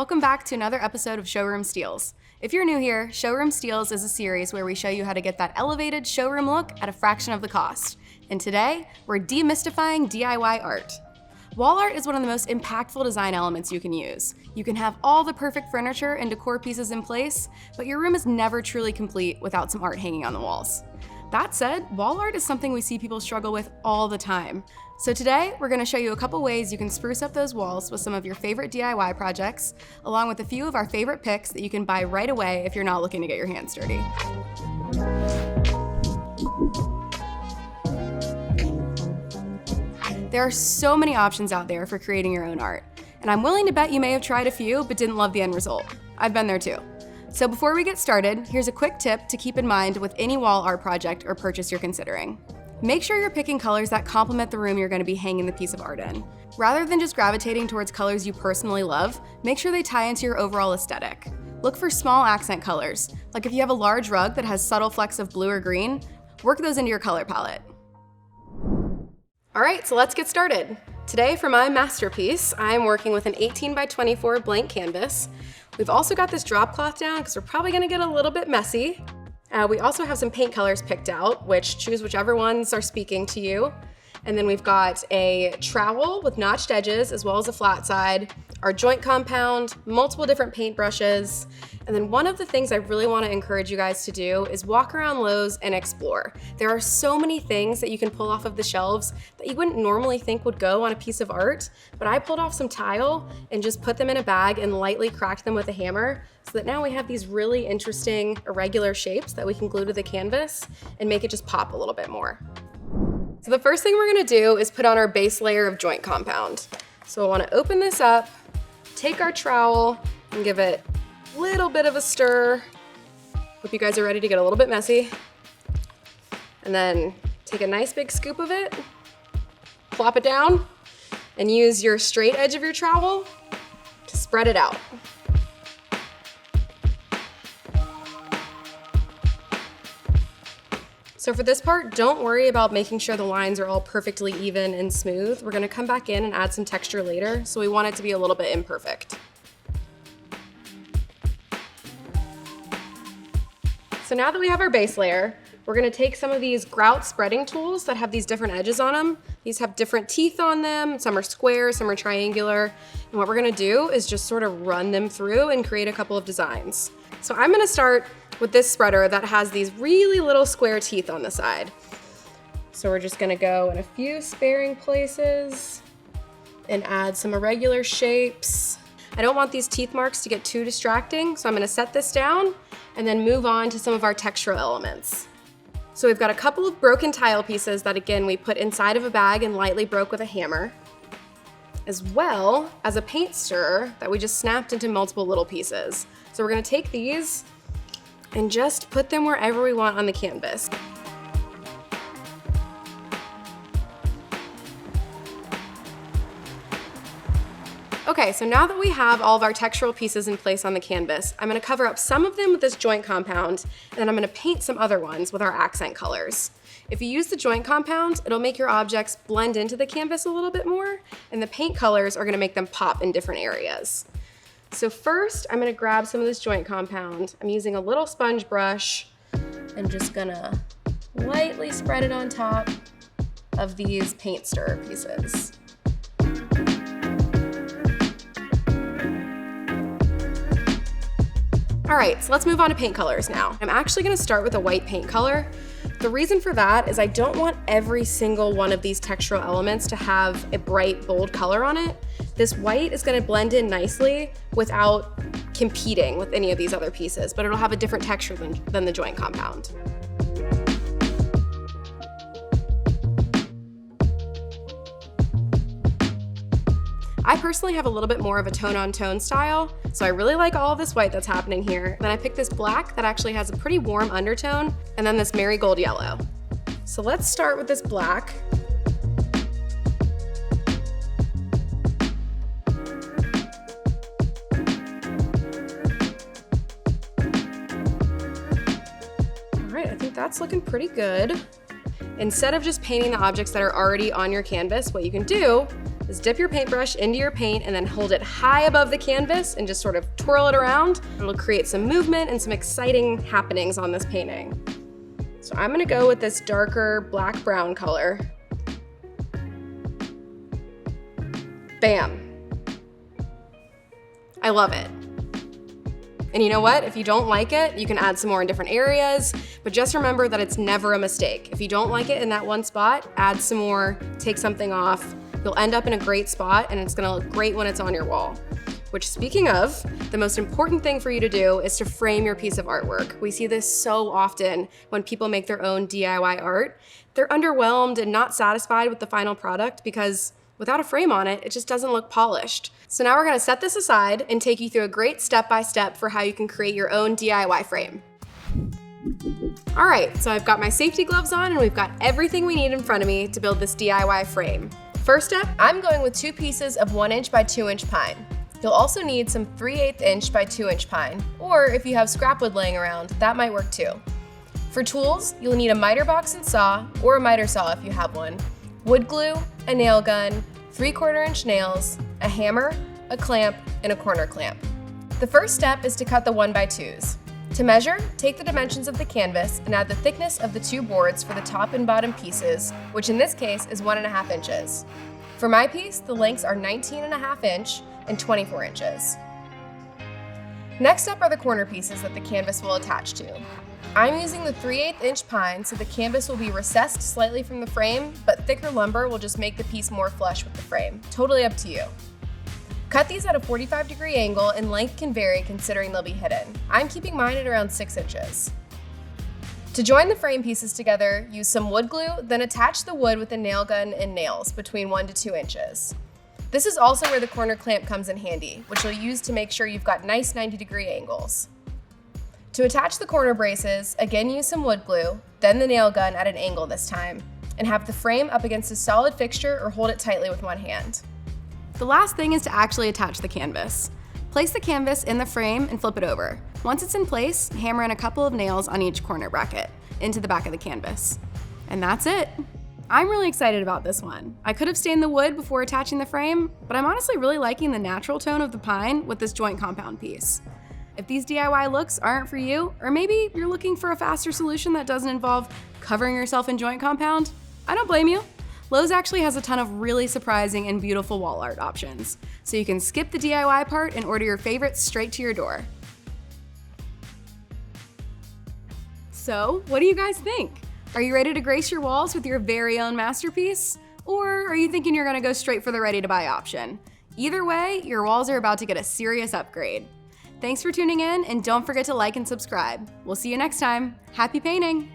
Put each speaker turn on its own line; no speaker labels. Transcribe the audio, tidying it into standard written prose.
Welcome back to another episode of Showroom Steals. If you're new here, Showroom Steals is a series where we show you how to get that elevated showroom look at a fraction of the cost. And today, we're demystifying DIY art. Wall art is one of the most impactful design elements you can use. You can have all the perfect furniture and decor pieces in place, but your room is never truly complete without some art hanging on the walls. That said, wall art is something we see people struggle with all the time. So today, we're gonna show you a couple ways you can spruce up those walls with some of your favorite DIY projects, along with a few of our favorite picks that you can buy right away if you're not looking to get your hands dirty. There are so many options out there for creating your own art, and I'm willing to bet you may have tried a few but didn't love the end result. I've been there too. So before we get started, here's a quick tip to keep in mind with any wall art project or purchase you're considering. Make sure you're picking colors that complement the room you're going to be hanging the piece of art in. Rather than just gravitating towards colors you personally love, make sure they tie into your overall aesthetic. Look for small accent colors, like if you have a large rug that has subtle flecks of blue or green, work those into your color palette. All right, so let's get started. Today for my masterpiece, I'm working with an 18 by 24 blank canvas. We've also got this drop cloth down because we're probably gonna get a little bit messy. We also have some paint colors picked out, which choose whichever ones are speaking to you. And then we've got a trowel with notched edges as well as a flat side, our joint compound, multiple different paint brushes. And then one of the things I really want to encourage you guys to do is walk around Lowe's and explore. There are so many things that you can pull off of the shelves that you wouldn't normally think would go on a piece of art, but I pulled off some tile and just put them in a bag and lightly cracked them with a hammer so that now we have these really interesting irregular shapes that we can glue to the canvas and make it just pop a little bit more. So the first thing we're gonna do is put on our base layer of joint compound. So I wanna open this up, take our trowel and give it a little bit of a stir. Hope you guys are ready to get a little bit messy. And then take a nice big scoop of it, plop it down, and use your straight edge of your trowel to spread it out. So for this part, don't worry about making sure the lines are all perfectly even and smooth. We're gonna come back in and add some texture later, so we want it to be a little bit imperfect. So now that we have our base layer, we're gonna take some of these grout spreading tools that have these different edges on them. These have different teeth on them. Some are square, some are triangular. And what we're gonna do is just sort of run them through and create a couple of designs. So I'm gonna start with this spreader that has these really little square teeth on the side. So we're just gonna go in a few sparing places and add some irregular shapes. I don't want these teeth marks to get too distracting, so I'm gonna set this down and then move on to some of our textural elements. So we've got a couple of broken tile pieces that again, we put inside of a bag and lightly broke with a hammer, as well as a paint stirrer that we just snapped into multiple little pieces. So we're gonna take these and just put them wherever we want on the canvas. Okay, so now that we have all of our textural pieces in place on the canvas, I'm gonna cover up some of them with this joint compound, and then I'm gonna paint some other ones with our accent colors. If you use the joint compound, it'll make your objects blend into the canvas a little bit more, and the paint colors are gonna make them pop in different areas. So first, I'm gonna grab some of this joint compound. I'm using a little sponge brush and just gonna lightly spread it on top of these paint stirrer pieces. All right, so let's move on to paint colors now. I'm actually gonna start with a white paint color. The reason for that is I don't want every single one of these textural elements to have a bright, bold color on it. This white is gonna blend in nicely without competing with any of these other pieces, but it'll have a different texture than the joint compound. I personally have a little bit more of a tone-on-tone style, so I really like all of this white that's happening here. Then I picked this black that actually has a pretty warm undertone, and then this marigold yellow. So let's start with this black. All right, I think that's looking pretty good. Instead of just painting the objects that are already on your canvas, what you can do is dip your paintbrush into your paint and then hold it high above the canvas and just sort of twirl it around. It'll create some movement and some exciting happenings on this painting. So I'm gonna go with this darker black-brown color. Bam. I love it. And you know what? If you don't like it, you can add some more in different areas, but just remember that it's never a mistake. If you don't like it in that one spot, add some more, take something off. You'll end up in a great spot and it's gonna look great when it's on your wall. Which, speaking of, the most important thing for you to do is to frame your piece of artwork. We see this so often when people make their own DIY art. They're underwhelmed and not satisfied with the final product because without a frame on it, it just doesn't look polished. So now we're gonna set this aside and take you through a great step-by-step for how you can create your own DIY frame. All right, so I've got my safety gloves on and we've got everything we need in front of me to build this DIY frame. First step, I'm going with 2 pieces of 1" by 2" pine. You'll also need some 3/8" by 2" pine, or if you have scrap wood laying around, that might work too. For tools, you'll need a miter box and saw, or a miter saw if you have one, wood glue, a nail gun, 3/4" nails, a hammer, a clamp, and a corner clamp. The first step is to cut the 1x2s. To measure, take the dimensions of the canvas and add the thickness of the 2 boards for the top and bottom pieces, which in this case is 1.5 inches. For my piece, the lengths are 19.5 inch and 24 inches. Next up are the corner pieces that the canvas will attach to. I'm using the 3/8" pine so the canvas will be recessed slightly from the frame, but thicker lumber will just make the piece more flush with the frame. Totally up to you. Cut these at a 45-degree angle and length can vary considering they'll be hidden. I'm keeping mine at around 6 inches. To join the frame pieces together, use some wood glue, then attach the wood with a nail gun and nails between 1 to 2 inches. This is also where the corner clamp comes in handy, which you'll use to make sure you've got nice 90-degree angles. To attach the corner braces, again use some wood glue, then the nail gun at an angle this time, and have the frame up against a solid fixture or hold it tightly with one hand. The last thing is to actually attach the canvas. Place the canvas in the frame and flip it over. Once it's in place, hammer in a couple of nails on each corner bracket into the back of the canvas. And that's it. I'm really excited about this one. I could have stained the wood before attaching the frame, but I'm honestly really liking the natural tone of the pine with this joint compound piece. If these DIY looks aren't for you, or maybe you're looking for a faster solution that doesn't involve covering yourself in joint compound, I don't blame you. Lowe's actually has a ton of really surprising and beautiful wall art options, so you can skip the DIY part and order your favorites straight to your door. So, what do you guys think? Are you ready to grace your walls with your very own masterpiece? Or are you thinking you're gonna go straight for the ready-to-buy option? Either way, your walls are about to get a serious upgrade. Thanks for tuning in, and don't forget to like and subscribe. We'll see you next time. Happy painting!